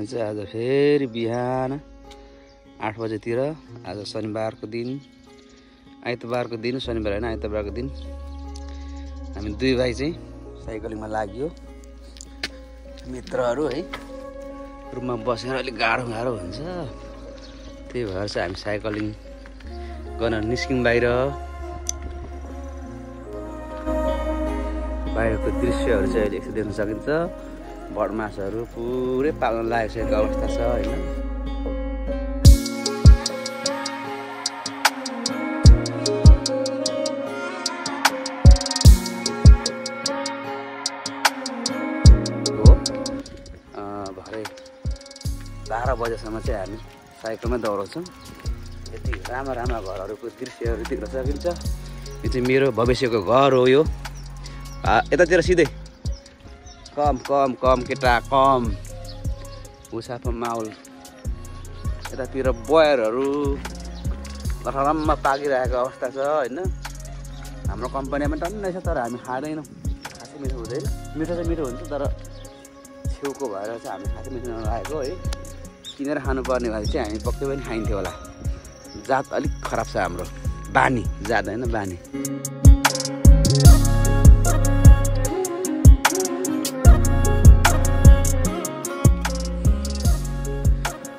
चाहिँ आज फेरि बिहान 8 बजेतिर आज शनिबारको दिन आइतबारको दिन शनिबार हैन आइतबारको दिन हामी दुई भाइ चाहिँ साइक्लिङमा लाग्यो मित्रहरू है रुममा बसेर अलि गाह्रो हुन्छ त्यही भएर चाहिँ हामी साइक्लिङ गर्न निस्कियौं बाहिरको दृश्यहरू चाहिँ अहिले यसो देख्न सकिन्छ बडमासहरू पुरै पाल्न लागिसकेको अवस्था छ हैन भरे 12 बजेसम्म चाहिँ हामी साइकलमा दौडाउँछौँ यति राम्रा घरहरूको दृश्यहरू देख्न सकिन्छ यो चाहिँ मेरो भविष्यको घर हो यो यतातिर सिधै कम केटा कम उसाफो माहौल यतातिर बयरहरू लथरम्म पाकिरहेको अवस्था छ हैन हाम्रो कम्पनीमा टन्नै छ तर हामी खाँदैनौँ खासै मिठो हुँदैन मिठो चाहिँ मिठो हुन्छ तर छेउको भएर चाहिँ हामी खासै मिठो नलागेको है किनेर खानुपर्ने भए चाहिँ हामी पक्कै पनि खाइन्थ्यो होला जात अलिक खराब छ हाम्रो बानी जात हैन बानी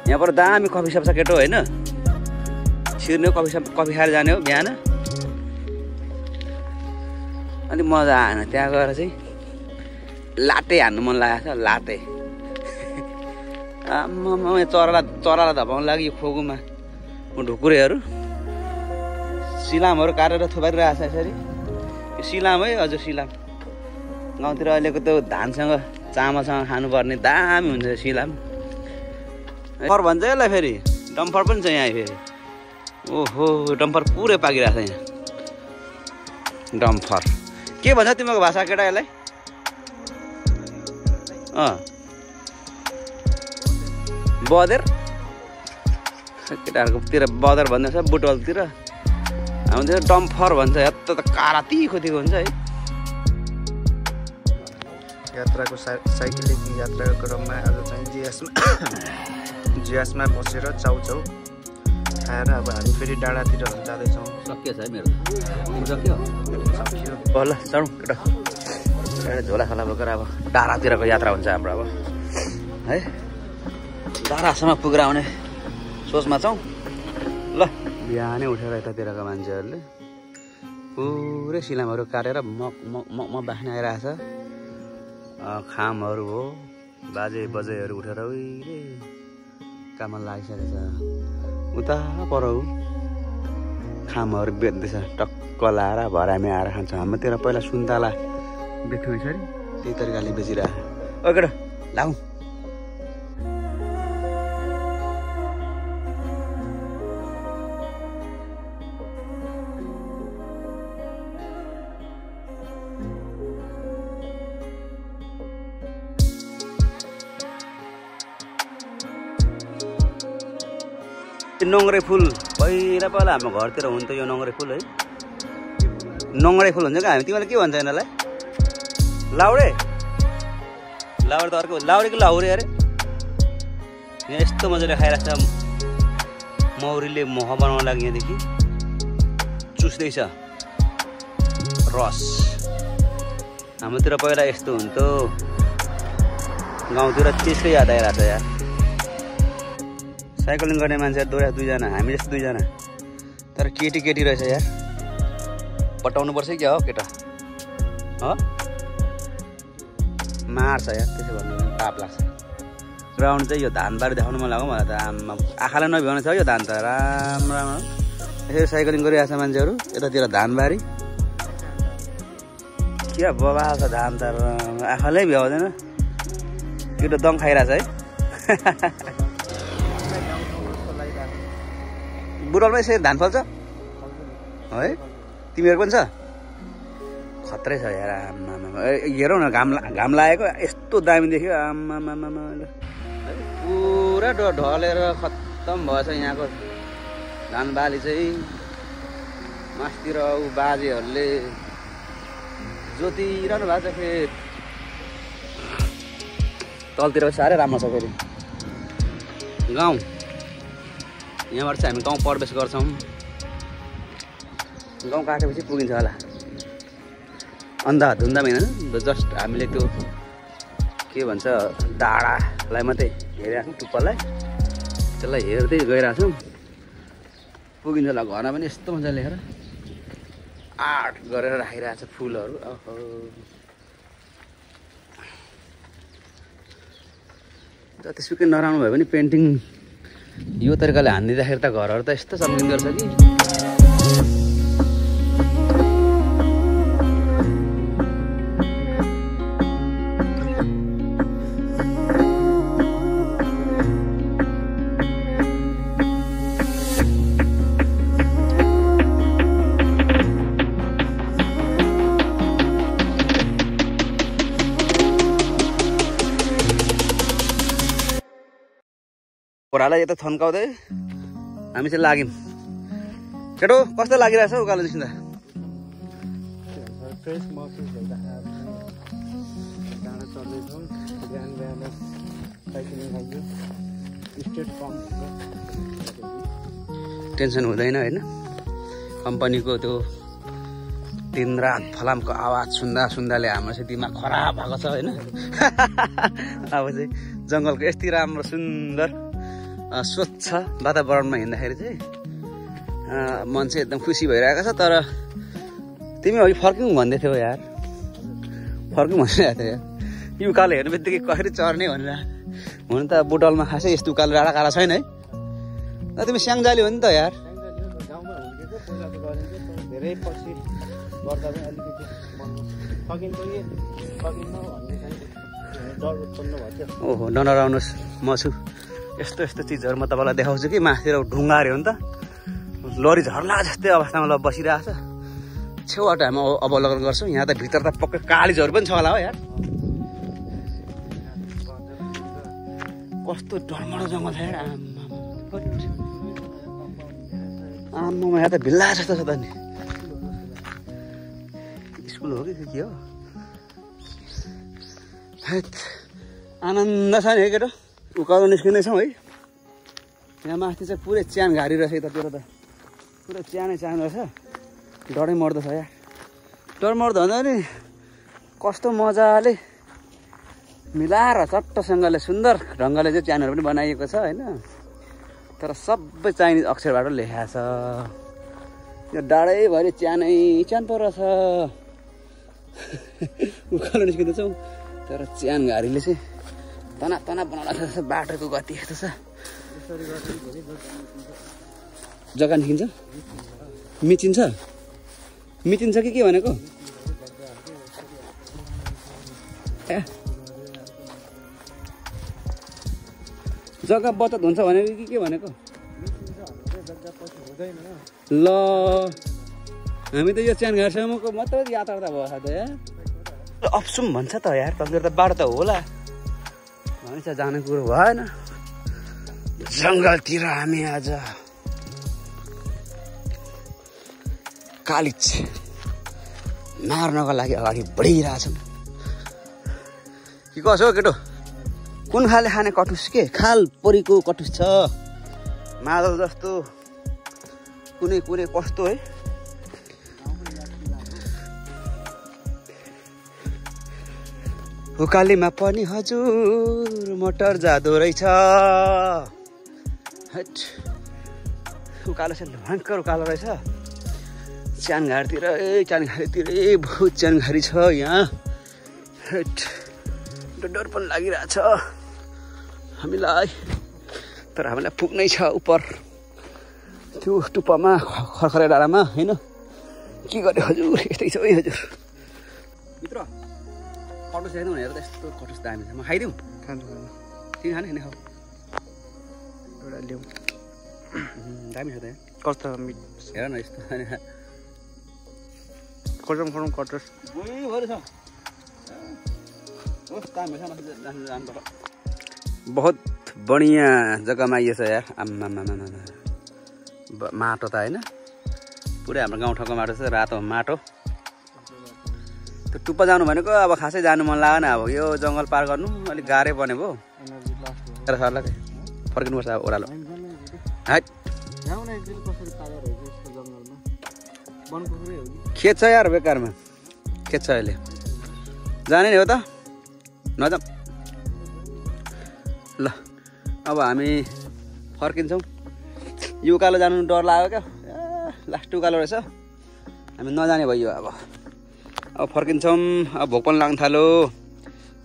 यहाँ पर दामी कफी सप छ केटो हैन छिर्ने कफी खाएर जाने हो बिहान अनि मजा आएन त्यहाँ गएर चाहिँ लाटे हान्नु मन लागेको छ लाटे आम्मा चरालाई धपाउन लागि यो खोगुमा ढुकुरेहरू सिलामहरू काटेर थुपारिरहेको छ यसरी यो सिलाम है अझ सिलाम गाउँतिर अहिलेको त्यो धानसँग चामलसँग खानुपर्ने दामी हुन्छ सिलाम डम्फर भन्छ यसलाई फेरि डम्फर पनि छ यहाँ फेरि ओहो डम्फर पुरै पाकिरहेको छ यहाँ डम्फर के भन्छ तिमीको भाषा केटा यसलाई बदर केटाहरूकोतिर बदर भन्दैछ बुटवलतिर हाम्रोतिर डम्फर भन्छ यता त कारा तीखो हुन्छ है यात्राको साइक्लिङ यात्राको क्रममा आज चाहिँ जियासमा बसेर चाउचाउ खाएर अब हामी फेरि डाँडातिर जाँदैछौँ सकियो छ है मेरो सक्यो ल चढौँ केटा झोला खाला बोकेर अब डाँडातिरको यात्रा हुन्छ हाम्रो अब है डाँडासम्म पुगेर आउने सोचमा छौँ ल बिहानै उठेर यतातिरका मान्छेहरूले पुरै सिलामहरू काटेर म बाख्ने आइरहेछ खामहरू हो बाजेहरू उठेर उहिले काममा लागिसकेको छ उता पर खामहरू बेच्दैछ टक्क लाएर भराइमै आएर खान्छ हाम्रोतिर पहिला सुन्तला बेच्थ्यौँ यसरी त्यही तरिकाले बेचिरहेको ओ केटा लाउँ नङ्ग्रे फुल पहिला हाम्रो घरतिर हुन्थ्यो यो नङ्ग्रे फुल है नङ्ग्रे फुल हुन्छ क्या हामी तिमीलाई के भन्छ यिनीहरूलाई लाउडे त अर्को लाउडे कि लाउरे अरे यहाँ यस्तो मजाले खाइरहेको छ मौरीले मह बनाउन लागि यहाँदेखि चुस्दैछ रस हाम्रोतिर पहिला यस्तो हुन्थ्यो गाउँतिर त्यसकै याद आइरहेको छ यार साइक्लिङ गर्ने मान्छेहरू दौडा दुईजना हामी जस्तो दुईजना तर केटी रहेछ यार पटाउनु पर्छ क्या हो केटा मार्छ यार त्यसो भन्नु पाप लाग्छ ग्राउन्ड चाहिँ यो धानबारी देखाउनु मन लाग्यो मलाई त आँखालाई नभ्याउने छ यो धान त राम्रो यसरी साइक्लिङ गरिरहेको छ मान्छेहरू यतातिर धानबारी के बबाल छ धान त आँखालाई भ्याउँदैन केटो दम खाइरहेछ है बुढलमा यसरी धान फल्छ है तिमीहरू पनि छ खत्रै छ यार आम्मा हेरौ न घाम लागेको यस्तो दामी देख्यो आम्मा पुरा ढलेर खत्तम भएछ यहाँको धान बाली चाहिँ मासतिर बाजेहरूले जोतिरहनु भएको छ फेरि तलतिर साह्रै राम्रो छ फेरि गाउँ यहाँबाट चाहिँ हामी गाउँ प्रवेश गर्छौँ गाउँ काटेपछि पुगिन्छ होला अन्धाधुन्दामा होइन जस्ट हामीले त्यो के भन्छ डाँडालाई मात्रै हेरिरहेको छौँ टुप्पालाई त्यसलाई हेर्दै गइरहेको छौँ पुगिन्छ होला घरमा पनि यस्तो मजाले लेखेर आर्ट गरेर राखिरहेको छ फुलहरू जतिसुकै नराम्रो भए पनि पेन्टिङ यो तरिकाले हानिदिँदाखेरि त घरहरू त यस्तो चम्किँदो रहेछ कि खोरालाई यता थन्काउँदै हामी चाहिँ लाग्यौँ केटो कस्तो लागिरहेछ हौ उकालो निस्किँदा फ्रेस महसुस डाँडा चढ्दैछौँ बिहान बिहान साइक्लिङ खाइयो स्टेट कम टेन्सन हुँदैन होइन कम्पनीको त्यो दिन रात फलामको आवाज सुन्दा सुन्दाले हाम्रो चाहिँ दिमाग खराब भएको छ होइन अब चाहिँ जङ्गलको यति राम्रो सुन्दर स्वच्छ वातावरणमा हिँड्दाखेरि चाहिँ मन चाहिँ एकदम खुसी भइरहेको छ तर तिमी अघि फर्क्यौँ भन्दै थियौ यार फर्क्यौँ भनिरहेको थियो यार यो उकालो हेर्ने बित्तिकै कसरी चढ्ने भनेर हुन त बुटलमा खासै यस्तो उकालो डाँडा काँडा छैन है तिमी स्याङ्जाली हो नि त यार गाउँमा हुर्केको पहिला त गरिन्छ धेरै पछि गर्दा पनि अलिकति सकिन्छ कि सकिन्न भन्ने चाहिँ डर उत्पन्न भएको थियो ओहो नडराउनुहोस् म छु यस्तो यस्तो चिजहरू म तपाईँलाई देखाउँछु कि माथितिर ढुङ्गाहरू हो नि त लरी झर्ला जस्तै अवस्थामा ल बसिरहेको छ छेउबाट हामी अवलोकन गर्छौँ यहाँ त भित्र त पक्कै कालिजहरू पनि छ होला हो यार कस्तो डरमडो जङ्गल छ यार आम्मामा यहाँ त भिल्ला जस्तो छ त नि स्कुल हो कि के हो आनन्द छ नि है केटो उकालो निस्किँदैछौँ है यहाँ माथि चाहिँ पुरै च्यान घारी रहेछ यतातिर त पुरा च्यानै च्यान रहेछ डरै मर्दछ यार डर मर्दो भन्दा नि कस्तो मजाले मिलाएर चट्टसँगले सुन्दर ढङ्गले चाहिँ च्यानहरू पनि बनाइएको छ होइन तर सबै चाइनिज अक्षरबाट लेखा छ यो डाँडैभरि च्यानै च्यान पो रहेछ उकालो निस्किँदैछौँ तर च्यान घारीले चाहिँ तना तना बनाउन छ बाटोको गति यस्तो छ जग्गा निस्किन्छ मिचिन्छ मिचिन्छ कि के भनेको जग्गा बचत हुन्छ भनेको कि के भनेको ल हामी त यो च्यानघारसम्मको मात्रै यात्रा त भयो त यार अप्सुम भन्छ त यार तन्तिर त बाटो त होला भन्छ जाने कुरो भएन जङ्गलतिर हामी आज कालिज मार्नको लागि अगाडि बढिरहेछौँ के कसो हो केटो कुन खाले खाने कटुस के खाल परीको कटुस छ मादल जस्तो कुनै कुनै कस्तो है उकालीमा पनि हजुर मोटर जाँदो रहेछ उकालो चाहिँ भयङ्कर उकालो रहेछ च्यानघारतिर च्यानघारीतिर बहुत च्यानघारी छ यहाँ डर पनि लागिरहेछ हामीलाई तर हामीलाई पुग्नै छ उपर त्यो टुप्पामा खरखरे डाँडामा होइन के गर्यो हजुर यस्तै छ है हजुर मित्र कटुस हेर्नु भनेर त यस्तो कटुस दामी छ म खाइदिउँ खानु तिमी खाने होइन खाऊ एउटा ल्याउँ दामी छ त यहाँ कस्तो मिट हेर न यस्तो खोजौँ खोजौँ कटुस बहुत बढिया जग्गामा आइएछ यार आम्मा माटो त होइन पुरै हाम्रो गाउँठाउँको माटो छ रातो माटो त्यो टुप्पा जानु भनेको अब खासै जानु मन लागेन अब यो जङ्गल पार गर्नु अलिक गाह्रै बने भयो फर्किनुपर्छ अब ओह्रालो हाट खेत छ यार बेकारमा खेत छ अहिले जाने नि हो त नजाऊँ ल अब हामी फर्किन्छौँ यो उकालो जानु डर लाग्यो क्या लास्ट उकालो रहेछ हामी नजाने भयो अब फर्किन्छौँ अब भोक पनि लाग्न थाल्यो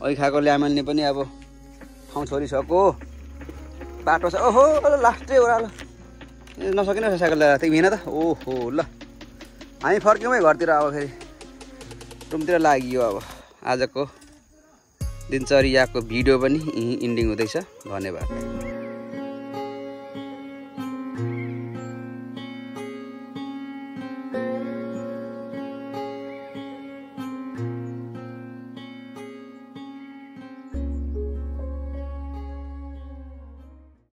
अघि खाएको ल्यामलले पनि अब ठाउँ छोडिसक्यो बाटो छ ओहो लास्टै ओह्रालो नसकिन साइकल ल्याएर त्यही हिँड त ओहो ल हामी फर्क्यौँ है घरतिर अब फेरि रुमतिर लाग्यो अब आजको दिनचर्याको भिडियो पनि इन्डिङ हुँदैछ धन्यवाद।